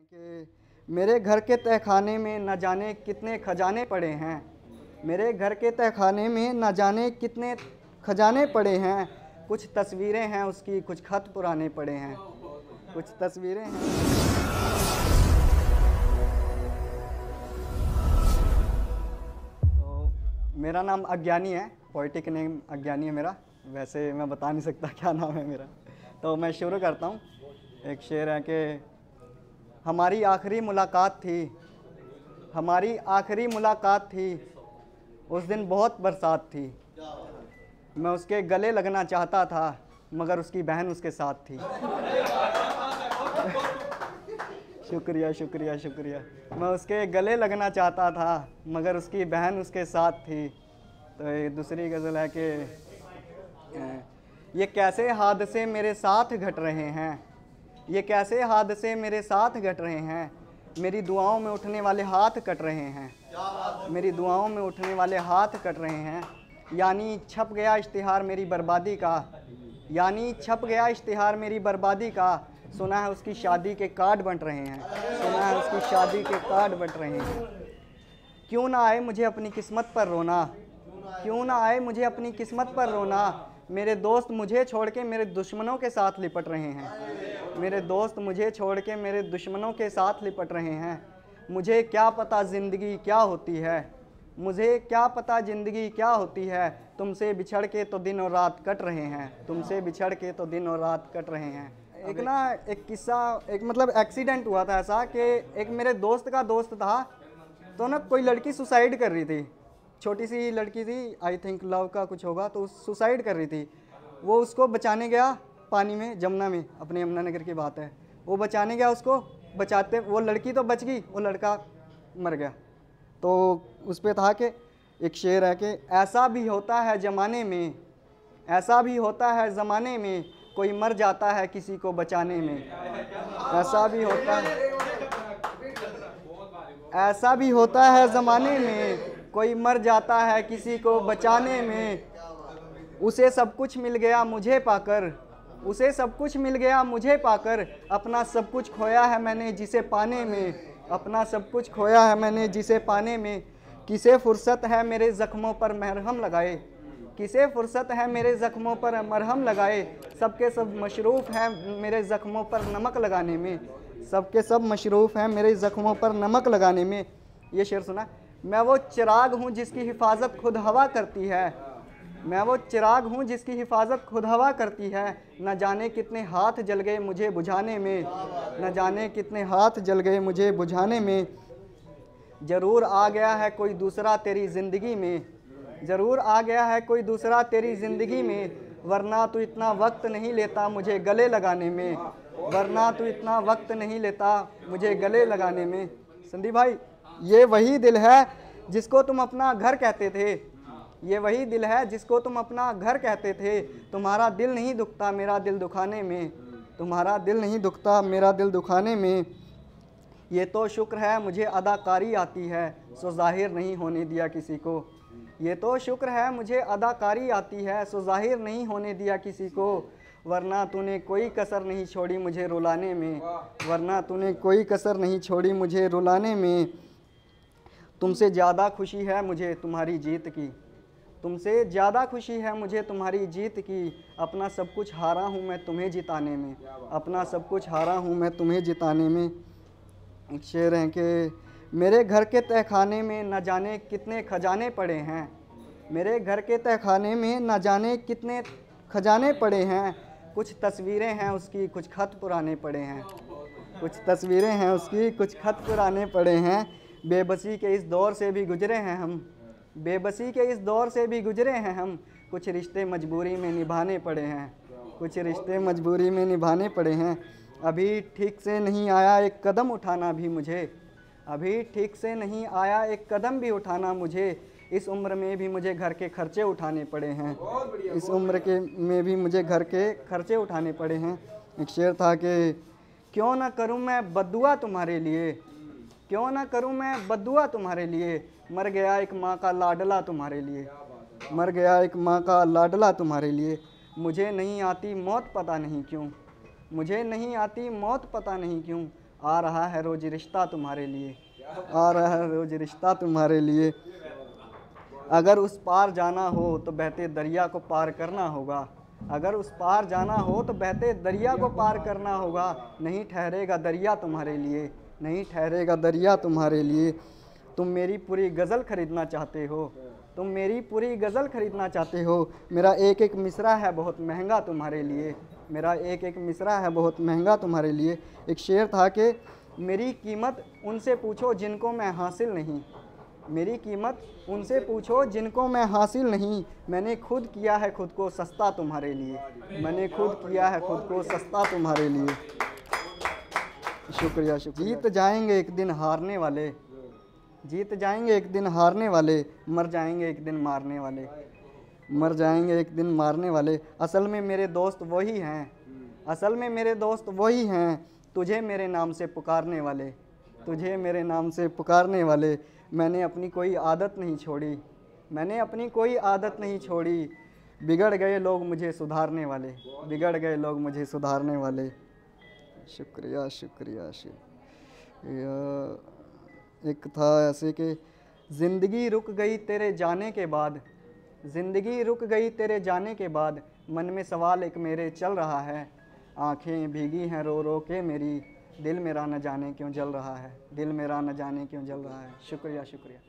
कि मेरे घर के तहखाने में न जाने कितने खजाने पड़े हैं। मेरे घर के तहखाने में न जाने कितने खजाने पड़े हैं। कुछ तस्वीरें हैं उसकी, कुछ खत पुराने पड़े हैं। कुछ तस्वीरें हैं। तो मेरा नाम अज्ञानी है, पोइटिक नेम अज्ञानी है मेरा। वैसे मैं बता नहीं सकता क्या नाम है मेरा। तो मैं शुरू करता हूँ। एक शेर है कि हमारी आखिरी मुलाकात थी, हमारी आखिरी मुलाकात थी, उस दिन बहुत बरसात थी। मैं उसके गले लगना चाहता था मगर उसकी बहन उसके साथ थी। शुक्रिया शुक्रिया शुक्रिया। मैं उसके गले लगना चाहता था मगर उसकी बहन उसके साथ थी। तो ये दूसरी गज़ल है कि ये कैसे हादसे मेरे साथ घट रहे हैं, ये कैसे हादसे मेरे साथ घट रहे हैं। मेरी दुआओं में उठने वाले हाथ कट रहे हैं, मेरी दुआओं में उठने वाले हाथ कट रहे हैं। यानी छप गया इश्तिहार मेरी बर्बादी का, यानी छप गया इश्तिहार मेरी बर्बादी का। सुना है उसकी शादी के कार्ड बंट रहे हैं, सुना है उसकी शादी के कार्ड बंट रहे हैं। क्यों ना आए मुझे अपनी किस्मत पर रोना, क्यों ना आए मुझे अपनी किस्मत पर रोना। मेरे दोस्त मुझे छोड़ के मेरे दुश्मनों के साथ लिपट रहे हैं, मेरे दोस्त मुझे छोड़ के मेरे दुश्मनों के साथ लिपट रहे हैं। मुझे क्या पता ज़िंदगी क्या होती है, मुझे क्या पता ज़िंदगी क्या होती है। तुमसे बिछड़ के तो दिन और रात कट रहे हैं, तुमसे बिछड़ के तो दिन और रात कट रहे हैं। एक ना एक किस्सा, एक मतलब एक्सीडेंट हुआ था ऐसा कि एक मेरे दोस्त का दोस्त था, तो ना कोई लड़की सुसाइड कर रही थी। छोटी सी लड़की थी, आई थिंक लव का कुछ होगा, तो सुसाइड कर रही थी। वो उसको बचाने गया पानी में, जमुना में, अपने यमुनानगर की बात है। वो बचाने गया, उसको बचाते वो लड़की तो बच गई, वो लड़का मर गया। तो उस पर था कि एक शेर है कि ऐसा भी होता है ज़माने में, ऐसा भी होता है ज़माने में, कोई मर जाता है किसी को बचाने में। ऐसा भी होता है, ऐसा भी होता है ज़माने में, कोई मर जाता है किसी को बचाने में। उसे सब कुछ मिल गया मुझे पाकर, उसे सब कुछ मिल गया मुझे पाकर। अपना सब कुछ खोया है मैंने जिसे पाने में, अपना सब कुछ खोया है मैंने जिसे पाने में। किसे फुर्सत है मेरे ज़ख्मों पर मरहम लगाए, किसे फुर्सत है मेरे ज़ख्मों पर मरहम लगाए। सबके सब मशरूफ़ हैं मेरे ज़ख्मों पर नमक लगाने में, सबके सब मशरूफ़ हैं मेरे ज़ख्मों पर नमक लगाने में। ये शेर सुना। मैं वो चिराग हूँ जिसकी हिफाजत खुद हवा करती है, मैं वो चिराग हूँ जिसकी हिफाजत खुद हवा करती है। न जाने कितने हाथ जल गए मुझे बुझाने में, न जाने कितने हाथ जल गए मुझे बुझाने में। ज़रूर आ गया है कोई दूसरा तेरी ज़िंदगी में, ज़रूर आ गया है कोई दूसरा तेरी ज़िंदगी में। वरना तू इतना वक्त नहीं लेता मुझे गले लगाने में, वरना तू इतना वक्त नहीं लेता मुझे गले लगाने में। संदीप भाई, ये वही दिल है जिसको तुम अपना घर कहते थे, ये वही दिल है जिसको तुम अपना घर कहते थे। तुम्हारा दिल नहीं दुखता मेरा दिल दुखाने में, तुम्हारा दिल नहीं दुखता मेरा दिल दुखाने में। ये तो शुक्र है मुझे अदाकारी आती है, सो ज़ाहिर नहीं होने दिया किसी को। ये तो शुक्र है मुझे अदाकारी आती है, सो ज़ाहिर नहीं होने दिया किसी को। वरना तूने कोई कसर नहीं छोड़ी मुझे रुलाने में, वरना तूने कोई कसर नहीं छोड़ी मुझे रुलाने में। तुमसे ज़्यादा खुशी है मुझे तुम्हारी जीत की, तुमसे ज़्यादा खुशी है मुझे तुम्हारी जीत की। अपना सब कुछ हारा हूँ मैं तुम्हें जिताने में, अपना सब कुछ हारा हूँ मैं तुम्हें जिताने में। एक शेर है कि मेरे घर के तहखाने में न जाने कितने खजाने पड़े हैं, मेरे घर के तहखाने में न जाने कितने खजाने पड़े हैं। कुछ तस्वीरें हैं उसकी, कुछ खत पुराने पड़े हैं, कुछ तस्वीरें हैं उसकी, कुछ खत पुराने पड़े हैं। बेबसी के इस दौर से भी गुजरे हैं हम, बेबसी के इस दौर से भी गुजरे हैं हम। कुछ रिश्ते मजबूरी में निभाने पड़े हैं, कुछ रिश्ते मजबूरी में निभाने पड़े हैं। अभी ठीक से नहीं आया एक कदम उठाना भी मुझे, अभी ठीक से नहीं आया एक कदम भी उठाना मुझे। इस उम्र में भी मुझे घर के खर्चे उठाने पड़े हैं, इस उम्र के में भी मुझे घर के खर्चे उठाने पड़े हैं। एक शेर था कि क्यों ना करूं मैं बद्दुआ तुम्हारे लिए, क्यों ना करूं मैं बद्दुआ तुम्हारे लिए। मर गया एक माँ का लाडला तुम्हारे लिए, मर गया एक माँ का लाडला तुम्हारे लिए। मुझे नहीं आती मौत पता नहीं क्यों, मुझे नहीं आती मौत पता नहीं क्यों। आ रहा है रोज रिश्ता तुम्हारे लिए, आ रहा है रोज रिश्ता तुम्हारे लिए। अगर उस पार जाना हो तो बहते दरिया को पार करना होगा, अगर उस पार जाना हो तो बहते दरिया को पार करना होगा। नहीं ठहरेगा दरिया तुम्हारे लिए, नहीं ठहरेगा दरिया तुम्हारे लिए। तुम मेरी पूरी गज़ल खरीदना चाहते हो, तुम मेरी पूरी गज़ल खरीदना चाहते हो। मेरा एक एक मिसरा है बहुत महंगा तुम्हारे लिए, मेरा एक एक मिसरा है बहुत महंगा तुम्हारे लिए। एक शेर था कि मेरी कीमत उनसे पूछो जिनको मैं हासिल नहीं, मेरी कीमत उनसे पूछो जिनको मैं हासिल नहीं। मैंने खुद किया है खुद को सस्ता तुम्हारे लिए, मैंने खुद किया है खुद को सस्ता तुम्हारे लिए। शुक्रिया शुक्रिया। जीत जाएंगे एक दिन हारने वाले, जीत जाएंगे एक दिन हारने वाले, मर जाएंगे एक दिन मारने वाले, मर जाएंगे एक दिन मारने वाले। असल में मेरे दोस्त वही हैं, असल में मेरे दोस्त वही हैं, तुझे मेरे नाम से पुकारने वाले, तुझे मेरे नाम से पुकारने वाले। मैंने अपनी कोई आदत नहीं छोड़ी, मैंने अपनी कोई आदत नहीं छोड़ी। बिगड़ गए लोग मुझे सुधारने वाले, बिगड़ गए लोग मुझे सुधारने वाले। शुक्रिया शुक्रिया शुक्रिया। एक था ऐसे कि ज़िंदगी रुक गई तेरे जाने के बाद, ज़िंदगी रुक गई तेरे जाने के बाद, मन में सवाल एक मेरे चल रहा है। आँखें भीगी हैं रो रो के मेरी, दिल मेरा न जाने क्यों जल रहा है, दिल मेरा न जाने क्यों जल रहा है। शुक्रिया शुक्रिया।